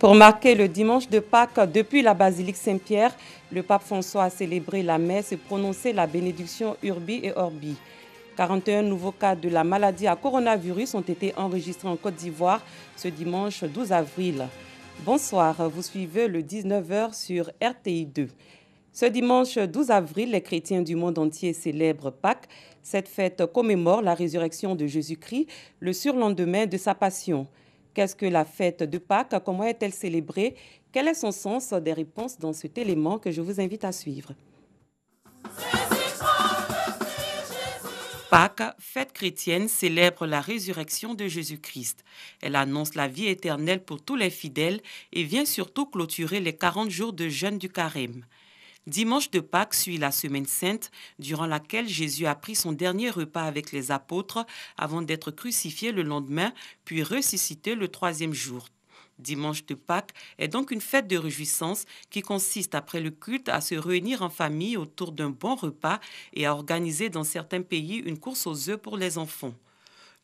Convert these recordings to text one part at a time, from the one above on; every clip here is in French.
Pour marquer le dimanche de Pâques, depuis la basilique Saint-Pierre, le pape François a célébré la messe et prononcé la bénédiction Urbi et Orbi. 41 nouveaux cas de la maladie à coronavirus ont été enregistrés en Côte d'Ivoire ce dimanche 12 avril. Bonsoir, vous suivez le 19h sur RTI 2. Ce dimanche 12 avril, les chrétiens du monde entier célèbrent Pâques. Cette fête commémore la résurrection de Jésus-Christ le surlendemain de sa passion. Qu'est-ce que la fête de Pâques? Comment est-elle célébrée? Quel est son sens? Des réponses dans cet élément que je vous invite à suivre. Pâques, fête chrétienne, célèbre la résurrection de Jésus-Christ. Elle annonce la vie éternelle pour tous les fidèles et vient surtout clôturer les 40 jours de jeûne du Carême. Dimanche de Pâques suit la Semaine Sainte, durant laquelle Jésus a pris son dernier repas avec les apôtres avant d'être crucifié le lendemain, puis ressuscité le troisième jour. Dimanche de Pâques est donc une fête de réjouissance qui consiste, après le culte, à se réunir en famille autour d'un bon repas et à organiser dans certains pays une course aux œufs pour les enfants.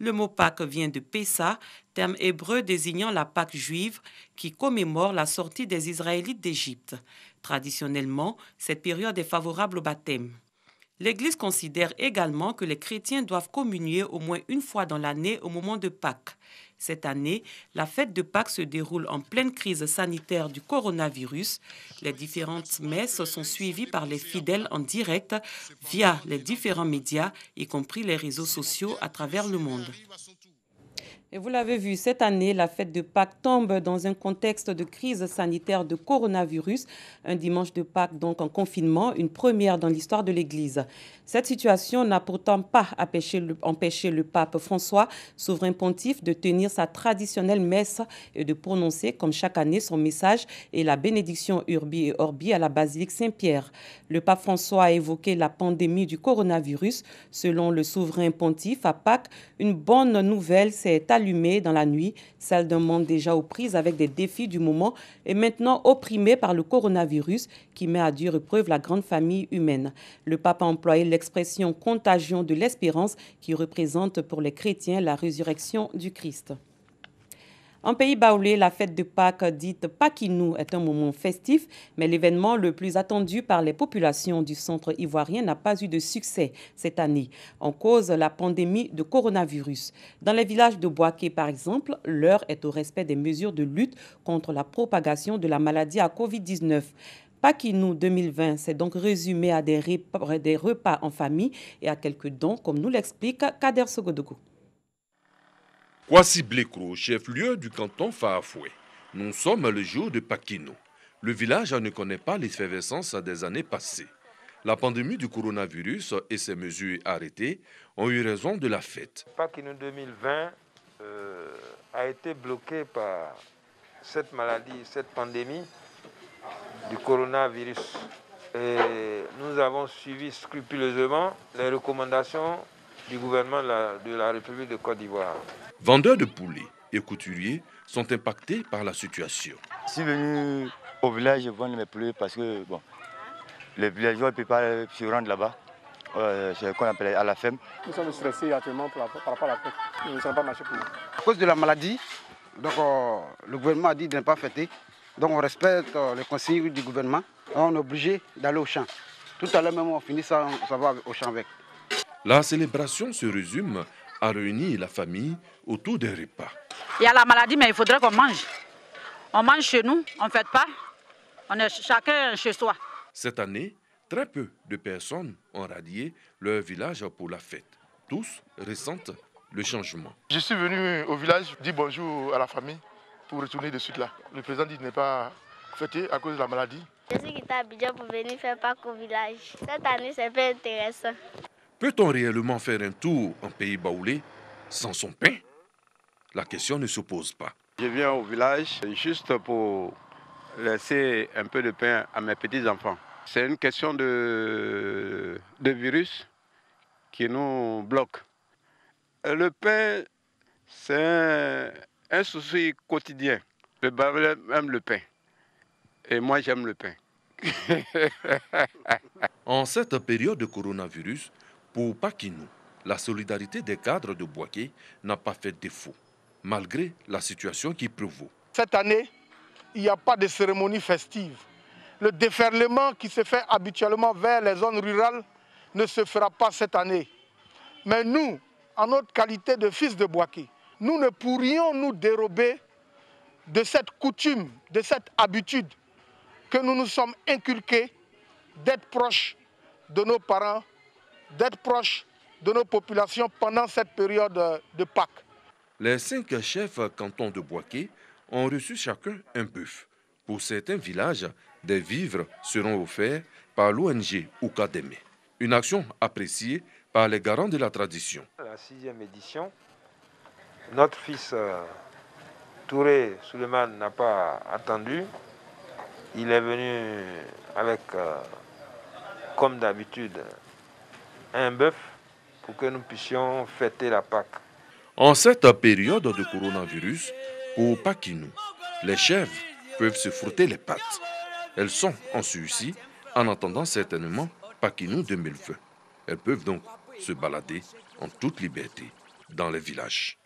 Le mot Pâques vient de Pessa, terme hébreu désignant la Pâque juive qui commémore la sortie des Israélites d'Égypte. Traditionnellement, cette période est favorable au baptême. L'Église considère également que les chrétiens doivent communier au moins une fois dans l'année au moment de Pâques. Cette année, la fête de Pâques se déroule en pleine crise sanitaire du coronavirus. Les différentes messes sont suivies par les fidèles en direct via les différents médias, y compris les réseaux sociaux à travers le monde. Et vous l'avez vu, cette année, la fête de Pâques tombe dans un contexte de crise sanitaire de coronavirus. Un dimanche de Pâques, donc en confinement, une première dans l'histoire de l'Église. Cette situation n'a pourtant pas empêché le pape François, souverain pontife, de tenir sa traditionnelle messe et de prononcer, comme chaque année, son message et la bénédiction Urbi et Orbi à la basilique Saint-Pierre. Le pape François a évoqué la pandémie du coronavirus. Selon le souverain pontife, à Pâques, une bonne nouvelle s'est allumée dans la nuit, celle d'un monde déjà aux prises avec des défis du moment et maintenant opprimé par le coronavirus qui met à dure épreuve la grande famille humaine. Le pape a employé l'expression contagion de l'espérance qui représente pour les chrétiens la résurrection du Christ. En pays baoulé, la fête de Pâques dite Paquinou est un moment festif, mais l'événement le plus attendu par les populations du centre ivoirien n'a pas eu de succès cette année, en cause la pandémie de coronavirus. Dans les villages de Boaké, par exemple, l'heure est au respect des mesures de lutte contre la propagation de la maladie à Covid-19. Paquinou 2020 s'est donc résumé à des repas en famille et à quelques dons, comme nous l'explique Kader Sogodougou. Kwasi Blekro, chef-lieu du canton Faafoué. Nous sommes le jour de Paquinou. Le village ne connaît pas l'effervescence des années passées. La pandémie du coronavirus et ses mesures arrêtées ont eu raison de la fête. Paquinou 2020 a été bloqué par cette maladie, cette pandémie du coronavirus. Et nous avons suivi scrupuleusement les recommandations du gouvernement de la République de Côte d'Ivoire. Vendeurs de poulets et couturiers sont impactés par la situation. Je suis venu au village vendre mes poulets parce que les villageois ne peuvent pas se rendre là-bas. C'est ce qu'on appelle à la ferme. Nous sommes stressés actuellement par rapport à la fête. Nous ne sommes pas marchés pour nous. À cause de la maladie, donc, le gouvernement a dit de ne pas fêter. Donc on respecte les consignes du gouvernement. On est obligé d'aller au champ. Tout à l'heure même on finit ça va au champ avec. La célébration se résume à réunir la famille autour des repas. Il y a la maladie, mais il faudrait qu'on mange. On mange chez nous, on ne fête pas. On est chacun chez soi. Cette année, très peu de personnes ont radié leur village pour la fête. Tous ressentent le changement. Je suis venu au village dire bonjour à la famille pour retourner de suite là. Le président dit de ne pas fêter à cause de la maladie. Je suis quitté à Abidjan pour venir faire Pâques au village. Cette année, c'est pas intéressant. Peut-on réellement faire un tour en pays baoulé sans son pain? La question ne se pose pas. Je viens au village juste pour laisser un peu de pain à mes petits-enfants. C'est une question de virus qui nous bloque. Le pain, c'est un souci quotidien. Le baoulé aime le pain. Et moi, j'aime le pain. En cette période de coronavirus, pour Paquinou, la solidarité des cadres de Boaké n'a pas fait défaut, malgré la situation qui prévaut. Cette année, il n'y a pas de cérémonie festive. Le déferlement qui se fait habituellement vers les zones rurales ne se fera pas cette année. Mais nous, en notre qualité de fils de Bouaké, nous ne pourrions nous dérober de cette coutume, de cette habitude que nous nous sommes inculqués d'être proches de nos parents, d'être proches de nos populations pendant cette période de Pâques. Les 5 chefs cantons de Bouaké ont reçu chacun un bœuf. Pour certains villages, des vivres seront offerts par l'ONG Oukademe. Une action appréciée par les garants de la tradition. La 6e édition, notre fils Touré Suleiman n'a pas attendu. Il est venu avec, comme d'habitude, un bœuf pour que nous puissions fêter la Pâque. En cette période de coronavirus, pour Pakinou, les chèvres peuvent se frotter les pattes. Elles sont en sursis en attendant certainement Pakinou 2020. Elles peuvent donc se balader en toute liberté dans les villages.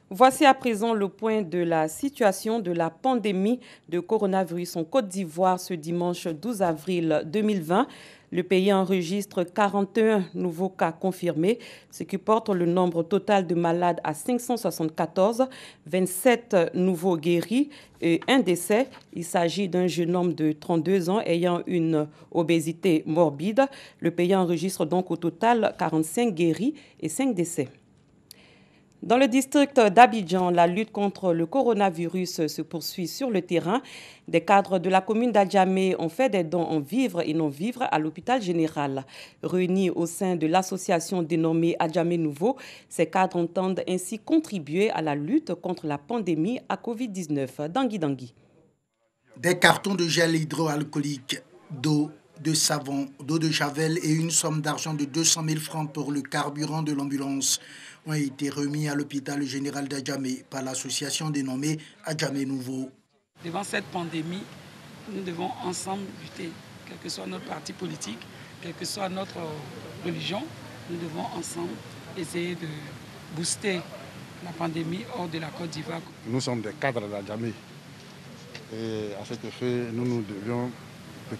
Voici à présent le point de la situation de la pandémie de coronavirus en Côte d'Ivoire ce dimanche 12 avril 2020. Le pays enregistre 41 nouveaux cas confirmés, ce qui porte le nombre total de malades à 574, 27 nouveaux guéris et un décès. Il s'agit d'un jeune homme de 32 ans ayant une obésité morbide. Le pays enregistre donc au total 45 guéris et 5 décès. Dans le district d'Abidjan, la lutte contre le coronavirus se poursuit sur le terrain. Des cadres de la commune d'Adjamé ont fait des dons en vivres et non-vivres à l'hôpital général. Réunis au sein de l'association dénommée Adjamé Nouveau, ces cadres entendent ainsi contribuer à la lutte contre la pandémie à Covid-19. Dangui. Des cartons de gel hydroalcoolique, d'eau, de savon, d'eau de javel et une somme d'argent de 200 000 francs pour le carburant de l'ambulance ont été remis à l'hôpital général d'Adjamé par l'association dénommée Adjamé Nouveau. Devant cette pandémie, nous devons ensemble lutter, quel que soit notre parti politique, quelle que soit notre religion, nous devons ensemble essayer de booster la pandémie hors de la Côte d'Ivoire. Nous sommes des cadres d'Adjamé et à cet effet, nous devions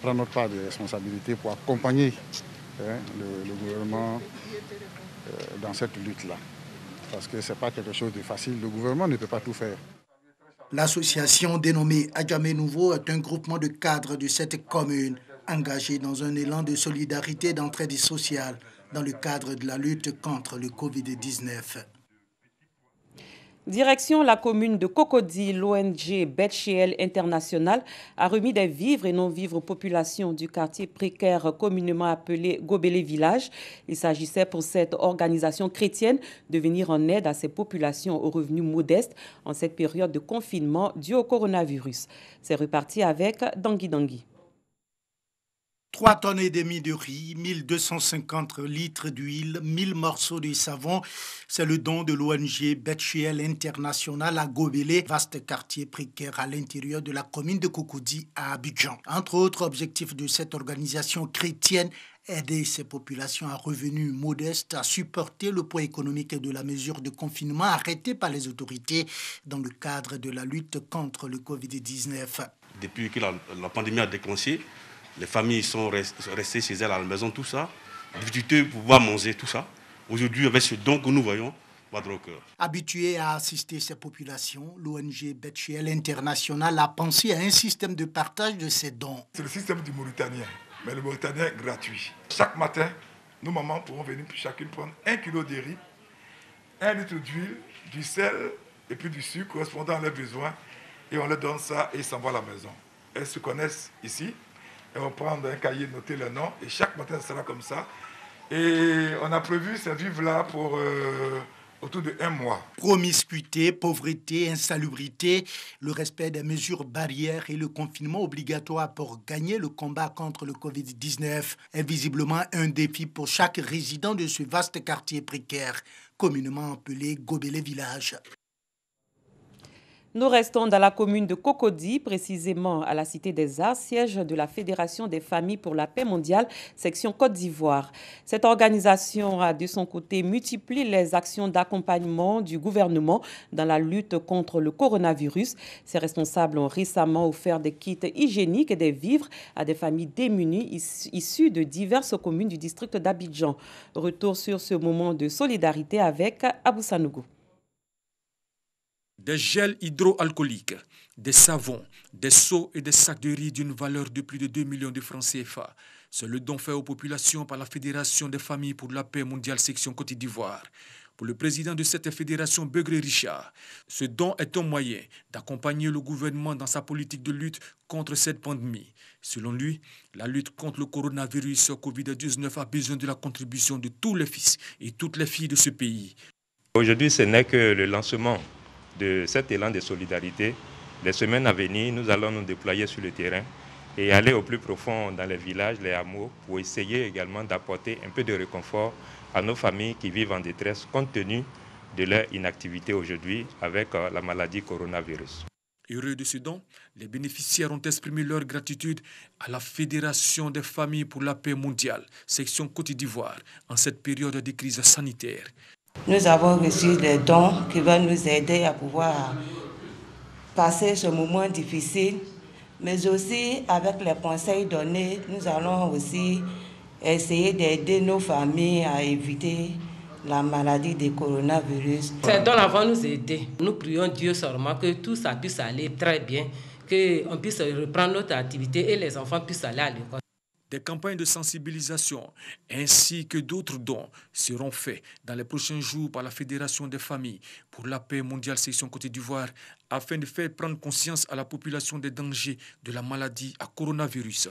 prendre notre part de responsabilité pour accompagner le gouvernement dans cette lutte-là. Parce que ce n'est pas quelque chose de facile. Le gouvernement ne peut pas tout faire. L'association dénommée Adjamé Nouveau est un groupement de cadres de cette commune engagés dans un élan de solidarité et d'entraide sociale dans le cadre de la lutte contre le Covid-19. Direction la commune de Cocody, l'ONG Betchiel International a remis des vivres et non-vivres aux populations du quartier précaire communément appelé Gobélé Village. Il s'agissait pour cette organisation chrétienne de venir en aide à ces populations aux revenus modestes en cette période de confinement dû au coronavirus. C'est reparti avec Dangui. 3,5 tonnes de riz, 1250 litres d'huile, 1000 morceaux de savon. C'est le don de l'ONG Betchiel International à Gobélé, vaste quartier précaire à l'intérieur de la commune de Cocody à Abidjan. Entre autres objectifs de cette organisation chrétienne, aider ces populations à revenus modestes à supporter le poids économique de la mesure de confinement arrêtée par les autorités dans le cadre de la lutte contre le Covid-19. Depuis que la pandémie a déclenché, les familles sont restées chez elles à la maison, tout ça. Difficulté pour pouvoir manger, tout ça. Aujourd'hui, avec ce don que nous voyons, habitué à assister ces populations, l'ONG Betchiel International a pensé à un système de partage de ces dons. C'est le système du Mauritanien, mais le Mauritanien est gratuit. Chaque matin, nos mamans pourront venir puis chacune prendre 1 kilo de riz, 1 litre d'huile, du sel et puis du sucre correspondant à leurs besoins. Et on leur donne ça et ils s'en vont à la maison. Elles se connaissent ici. Elles vont prendre un cahier, noter leur nom. Et chaque matin, ça sera comme ça. Et on a prévu ces vivres-là pour autour de 1 mois. Promiscuité, pauvreté, insalubrité, le respect des mesures barrières et le confinement obligatoire pour gagner le combat contre le Covid-19 est visiblement un défi pour chaque résident de ce vaste quartier précaire, communément appelé Gobélé Village. Nous restons dans la commune de Cocody, précisément à la Cité des Arts, siège de la Fédération des familles pour la paix mondiale, section Côte d'Ivoire. Cette organisation a de son côté multiplié les actions d'accompagnement du gouvernement dans la lutte contre le coronavirus. Ses responsables ont récemment offert des kits hygiéniques et des vivres à des familles démunies issues de diverses communes du district d'Abidjan. Retour sur ce moment de solidarité avec Abou Sanougou. Des gels hydroalcooliques, des savons, des seaux et des sacs de riz d'une valeur de plus de 2 millions de francs CFA. C'est le don fait aux populations par la Fédération des familles pour la paix mondiale section Côte d'Ivoire. Pour le président de cette fédération, Begré Richard, ce don est un moyen d'accompagner le gouvernement dans sa politique de lutte contre cette pandémie. Selon lui, la lutte contre le coronavirus Covid-19 a besoin de la contribution de tous les fils et toutes les filles de ce pays. Aujourd'hui, ce n'est que le lancement de cet élan de solidarité. Les semaines à venir, nous allons nous déployer sur le terrain et aller au plus profond dans les villages, les hameaux, pour essayer également d'apporter un peu de réconfort à nos familles qui vivent en détresse compte tenu de leur inactivité aujourd'hui avec la maladie coronavirus. Heureux de ce don, les bénéficiaires ont exprimé leur gratitude à la Fédération des familles pour la paix mondiale, section Côte d'Ivoire, en cette période de crise sanitaire. Nous avons reçu des dons qui vont nous aider à pouvoir passer ce moment difficile, mais aussi avec les conseils donnés, nous allons aussi essayer d'aider nos familles à éviter la maladie du coronavirus. Ces dons-là vont nous aider. Nous prions Dieu seulement que tout ça puisse aller très bien, qu'on puisse reprendre notre activité et les enfants puissent aller à l'école. Des campagnes de sensibilisation ainsi que d'autres dons seront faits dans les prochains jours par la Fédération des familles pour la paix mondiale section Côte d'Ivoire afin de faire prendre conscience à la population des dangers de la maladie à coronavirus.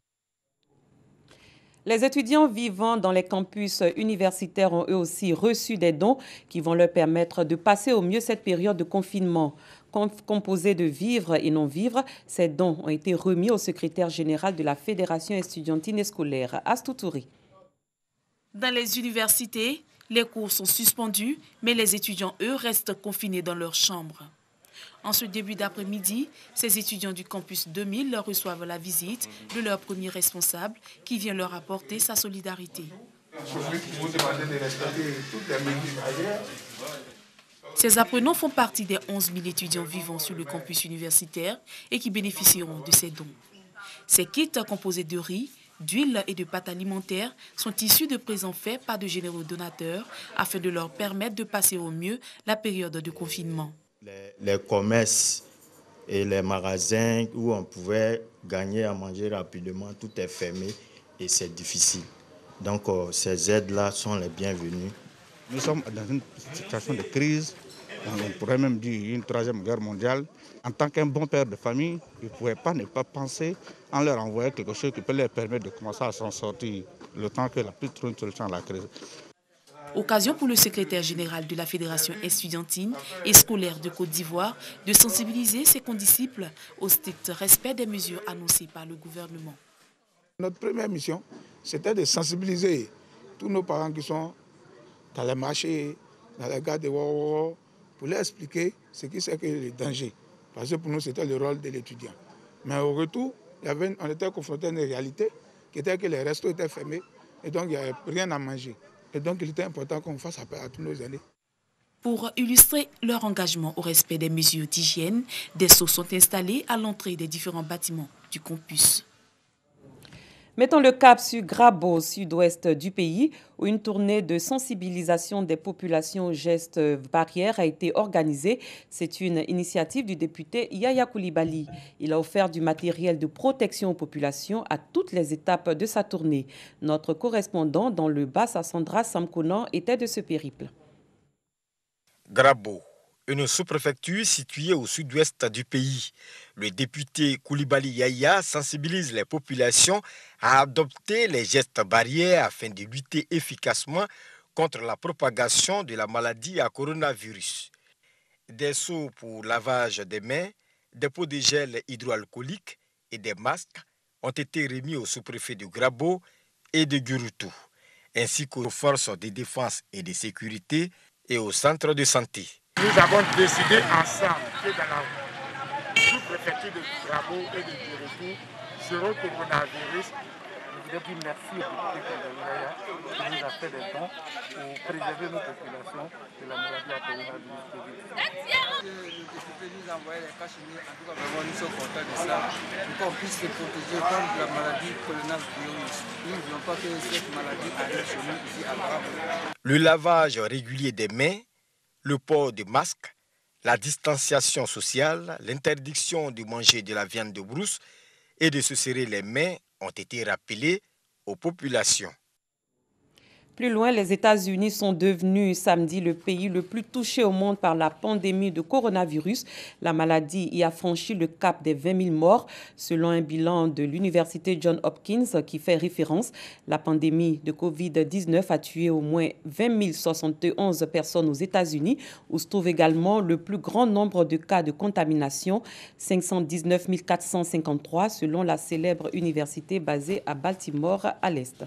Les étudiants vivant dans les campus universitaires ont eux aussi reçu des dons qui vont leur permettre de passer au mieux cette période de confinement. Composés de vivres et non-vivres, ces dons ont été remis au secrétaire général de la Fédération estudiantine et scolaire, Astou Touré. Dans les universités, les cours sont suspendus, mais les étudiants, eux, restent confinés dans leurs chambres. En ce début d'après-midi, ces étudiants du campus 2000 reçoivent la visite de leur premier responsable qui vient leur apporter sa solidarité. Ces apprenants font partie des 11 000 étudiants vivant sur le campus universitaire et qui bénéficieront de ces dons. Ces kits composés de riz, d'huile et de pâtes alimentaires sont issus de présents faits par de généreux donateurs afin de leur permettre de passer au mieux la période de confinement. Les commerces et les magasins où on pouvait gagner à manger rapidement, tout est fermé et c'est difficile. Donc ces aides-là sont les bienvenues. Nous sommes dans une situation de crise, on pourrait même dire une troisième guerre mondiale. En tant qu'un bon père de famille, il ne pouvait pas ne pas penser en leur envoyer quelque chose qui peut leur permettre de commencer à s'en sortir le temps que la plus trouve une solution à la crise. Occasion pour le secrétaire général de la Fédération estudiantine et scolaire de Côte d'Ivoire de sensibiliser ses condisciples au strict respect des mesures annoncées par le gouvernement. Notre première mission, c'était de sensibiliser tous nos parents qui sont dans les marchés, dans les gares de Wawawa, pour leur expliquer ce qui c'est que les dangers. Parce que pour nous, c'était le rôle de l'étudiant. Mais au retour, on était confronté à une réalité qui était que les restos étaient fermés et donc il n'y avait rien à manger. Et donc il était important qu'on fasse appel à tous nos aînés. Pour illustrer leur engagement au respect des mesures d'hygiène, des seaux sont installés à l'entrée des différents bâtiments du campus. Mettons le cap sur Grabo, sud-ouest du pays, où une tournée de sensibilisation des populations aux gestes barrières a été organisée. C'est une initiative du député Yaya Koulibaly. Il a offert du matériel de protection aux populations à toutes les étapes de sa tournée. Notre correspondant dans le Bas-Sassandra, Samkonan, était de ce périple. Grabo, une sous-préfecture située au sud-ouest du pays. Le député Koulibaly Yaya sensibilise les populations à adopter les gestes barrières afin de lutter efficacement contre la propagation de la maladie à coronavirus. Des seaux pour lavage des mains, des pots de gel hydroalcoolique et des masques ont été remis au sous-préfet de Grabo et de Gurutu, ainsi qu'aux forces de défense et de sécurité et au centre de santé. Nous avons décidé ensemble que dans préfecture de Bravo et de Djorotou, zéro coronavirus. Je voudrais dire merci au député Kandalaya qui nous a fait des dons pour préserver nos populations de la maladie à coronavirus Covid-19. Le député nous a envoyé les cachemires, en tout cas vraiment nous sommes contents de ça, pour qu'on puisse se protéger contre la maladie coronavirus. Nous ne voulons pas que cette maladie arrive chez nous ici à Bravo. Le lavage régulier des mains, le port de masques, la distanciation sociale, l'interdiction de manger de la viande de brousse et de se serrer les mains ont été rappelés aux populations. Plus loin, les États-Unis sont devenus samedi le pays le plus touché au monde par la pandémie de coronavirus. La maladie y a franchi le cap des 20 000 morts. Selon un bilan de l'université Johns Hopkins qui fait référence, la pandémie de Covid-19 a tué au moins 20 071 personnes aux États-Unis, où se trouve également le plus grand nombre de cas de contamination, 519 453 selon la célèbre université basée à Baltimore à l'Est.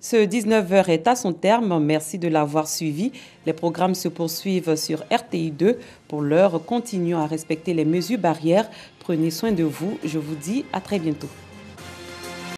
Ce 19h est à son terme. Merci de l'avoir suivi. Les programmes se poursuivent sur RTI2. Pour l'heure, continuons à respecter les mesures barrières. Prenez soin de vous. Je vous dis à très bientôt.